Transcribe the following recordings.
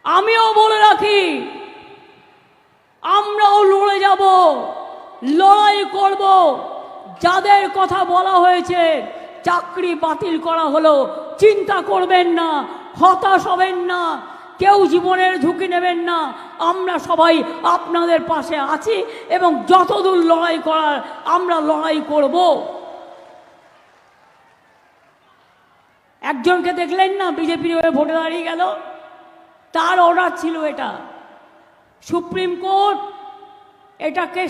আমিও বলে রাখি, আমরাও লড়ে যাব, লড়াই করব। যাদের কথা বলা হয়েছে চাকরি বাতিল করা হলো, চিন্তা করবেন না, হতাশ হবেন না, কেউ জীবনের ঝুঁকি নেবেন না। আমরা সবাই আপনাদের পাশে আছি এবং যতদূর লড়াই করার আমরা লড়াই করব। একজনকে দেখলেন না বিজেপির হয়ে ভোটে দাঁড়িয়ে গেল, তার অর্ডার ছিল এটা। সুপ্রিম কোর্ট এটাকে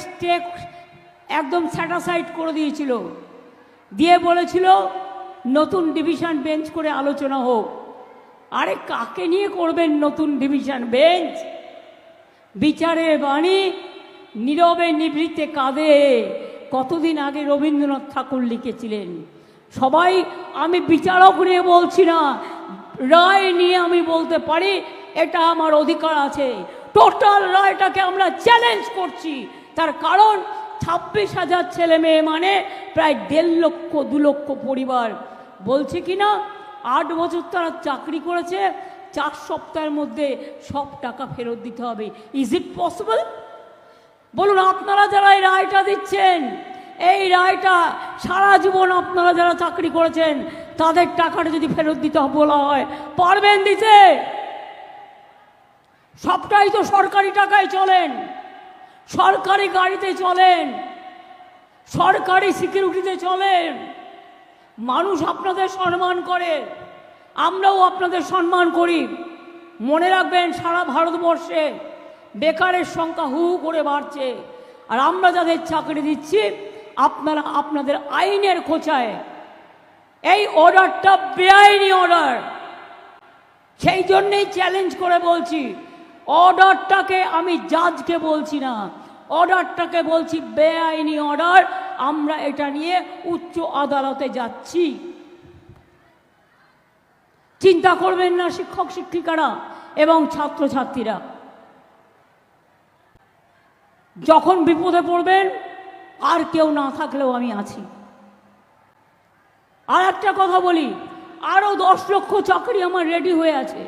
একদম স্যাটিসফাইড করে দিয়েছিল, দিয়ে বলেছিল নতুন ডিভিশন বেঞ্চ করে আলোচনা হোক। আরে কাকে নিয়ে করবেন নতুন ডিভিশন বেঞ্চ? বিচারের বাণী নীরবে নিভৃতে কাঁদে, কতদিন আগে রবীন্দ্রনাথ ঠাকুর লিখেছিলেন। সবাই, আমি বিচারক নিয়ে বলছি না, রায় নিয়ে আমি বলতে পারি, এটা আমার অধিকার আছে। টোটাল রায়টাকে আমরা চ্যালেঞ্জ করছি। তার কারণ 26,000 ছেলে মেয়ে মানে প্রায় 1.5 লক্ষ 2 লক্ষ পরিবার। বলছে কি না 8 বছর তারা চাকরি করেছে, 4 সপ্তাহের মধ্যে সব টাকা ফেরত দিতে হবে। Is it possible? বলুন, আপনারা যারা এই রায়টা দিচ্ছেন, এই রায়টা সারা জীবন আপনারা যারা চাকরি করেছেন তাদের টাকাটা যদি ফেরত দিতে বলা হয়, পারবেন দিতে? সবটাই তো সরকারি টাকায় চলেন, সরকারি গাড়িতে চলেন, সরকারি সিকিউরিটিতে চলেন। মানুষ আপনাদের সম্মান করে, আমরাও আপনাদের সম্মান করি। মনে রাখবেন, সারা ভারতবর্ষে বেকারের সংখ্যা হু করে বাড়ছে, আর আমরা যাদের চাকরি দিচ্ছি আপনারা আপনাদের আইনের খোঁচায়, এই অর্ডারটা বেআইনি অর্ডার। সেই জন্যেই চ্যালেঞ্জ করে বলছি, অর্ডারটাকে আমি জাজকে বলছি না, অর্ডারটাকে বলছি বেআইনি অর্ডার। আমরা এটা নিয়ে উচ্চ আদালতে যাচ্ছি। চিন্তা করবেন না শিক্ষক শিক্ষিকারা এবং ছাত্রছাত্রীরা, যখন বিপদে পড়বেন আর কেউ না থাকলেও আমি আছি। আর একটা কথা বলি, আরও 10 লক্ষ চাকরি আমার রেডি হয়ে আছে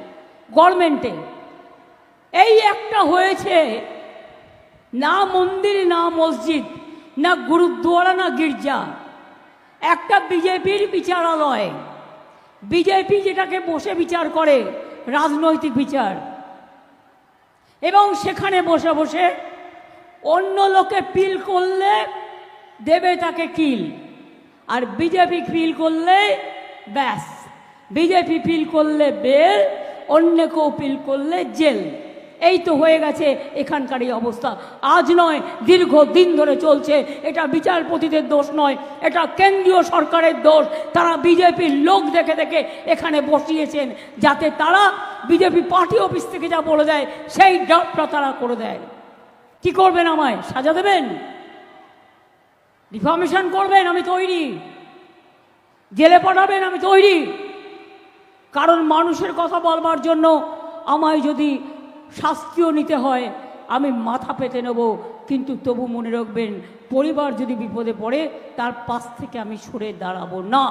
গভর্নমেন্টে। এই একটা হয়েছে, না মন্দির, না মসজিদ, না গুরুদ্বারা, না গির্জা, একটা বিজেপির বিচারালয়। বিজেপি যেটাকে বসে বিচার করে, রাজনৈতিক বিচার, এবং সেখানে বসে বসে অন্য লোকে পিল করলে দেবে তাকে কিল, আর বিজেপি পিল করলে ব্যাস, বিজেপি পিল করলে বেল, অন্য কেউ পিল করলে জেল। এই তো হয়ে গেছে এখানকার এই অবস্থা। আজ নয়, দীর্ঘ দিন ধরে চলছে। এটা বিচারপতিদের দোষ নয়, এটা কেন্দ্রীয় সরকারের দোষ। তারা বিজেপির লোক দেখে দেখে এখানে বসিয়েছেন, যাতে তারা বিজেপি পার্টি অফিস থেকে যা বলে দেয় সেই ড্রাফটটা তারা করে দেয়। কি করবেন? আমায় সাজা দেবেন? ডিফামেশন করবেন? আমি তৈরি। জেলে পাঠাবেন? আমি তৈরি। কারণ মানুষের কথা বলবার জন্য আমায় যদি শাস্তিও নিতে হয় আমি মাথা পেতে নেব, কিন্তু তবু মনে রাখবেন, পরিবার যদি বিপদে পড়ে তার পাশ থেকে আমি সরে দাঁড়াবো না।